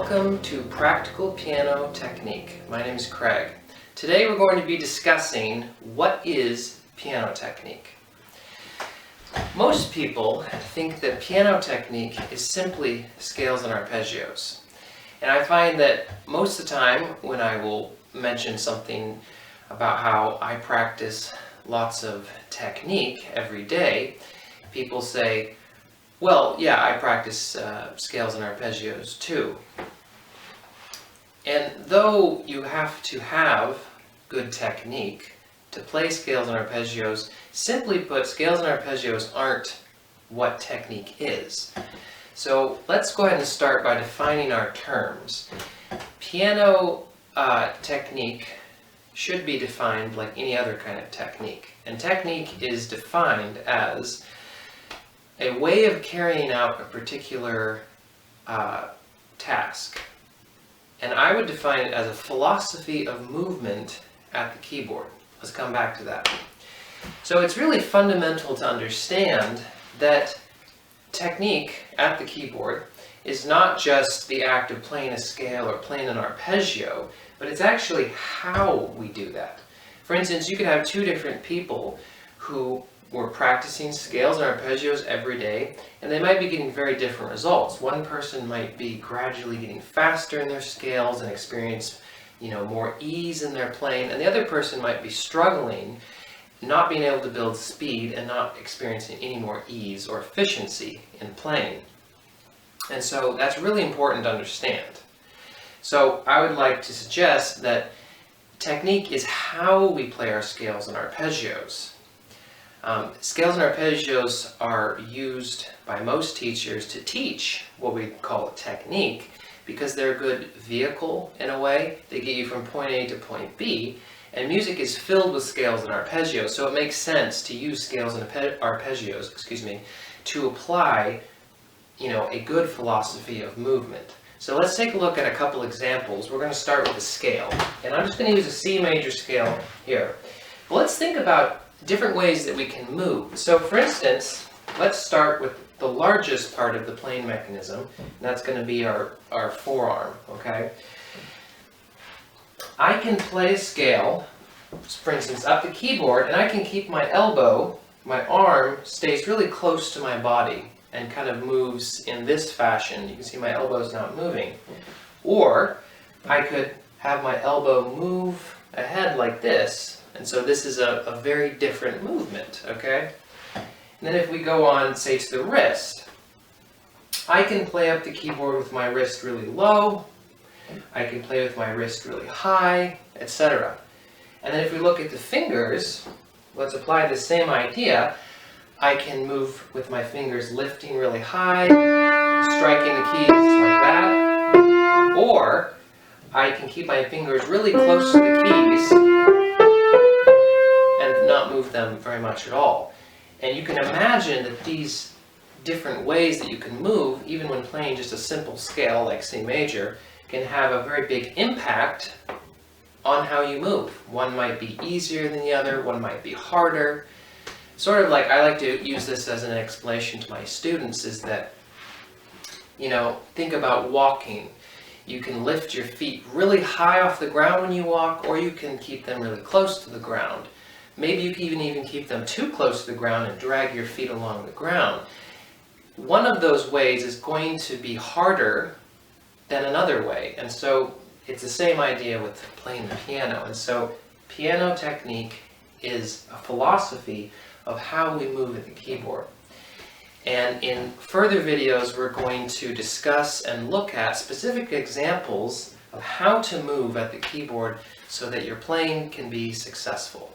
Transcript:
Welcome to Practical Piano Technique. My name is Craig. Today we're going to be discussing what is piano technique. Most people think that piano technique is simply scales and arpeggios. And I find that most of the time when I will mention something about how I practice lots of technique every day, people say, well, yeah, I practice scales and arpeggios too. And though you have to have good technique to play scales and arpeggios, simply put, scales and arpeggios aren't what technique is. So let's go ahead and start by defining our terms. Piano technique should be defined like any other kind of technique. And technique is defined as a way of carrying out a particular task. And I would define it as a philosophy of movement at the keyboard. Let's come back to that. So it's really fundamental to understand that technique at the keyboard is not just the act of playing a scale or playing an arpeggio, but it's actually how we do that. For instance, you could have two different people who were practicing scales and arpeggios every day, and they might be getting very different results. One person might be gradually getting faster in their scales and experience, more ease in their playing, and the other person might be struggling, not being able to build speed and not experiencing any more ease or efficiency in playing. And so that's really important to understand. So I would like to suggest that technique is how we play our scales and arpeggios. Scales and arpeggios are used by most teachers to teach what we call a technique because they're a good vehicle in a way. They get you from point A to point B, and music is filled with scales and arpeggios, so it makes sense to use scales and arpeggios, to apply, a good philosophy of movement. So let's take a look at a couple examples. We're going to start with a scale, and I'm just going to use a C major scale here. But let's think about different ways that we can move. So for instance, let's start with the largest part of the playing mechanism, and that's going to be our forearm, okay? I can play a scale, for instance, up the keyboard, and I can keep my elbow, my arm stays really close to my body and kind of moves in this fashion. You can see my elbow's not moving. Or I could have my elbow move ahead like this, and so this is a very different movement, okay? And then if we go on, say, to the wrist, I can play up the keyboard with my wrist really low, I can play with my wrist really high, etc. And then if we look at the fingers, let's apply the same idea. I can move with my fingers lifting really high, striking the keys like that, or I can keep my fingers really close to the keys and not move them very much at all. And you can imagine that these different ways that you can move, even when playing just a simple scale like C major, can have a very big impact on how you move. One might be easier than the other, one might be harder. Sort of like, I like to use this as an explanation to my students, is that, think about walking. You can lift your feet really high off the ground when you walk, or you can keep them really close to the ground. Maybe you can even keep them too close to the ground and drag your feet along the ground. One of those ways is going to be harder than another way, and so it's the same idea with playing the piano. And so piano technique is a philosophy of how we move at the keyboard. And in further videos, we're going to discuss and look at specific examples of how to move at the keyboard so that your playing can be successful.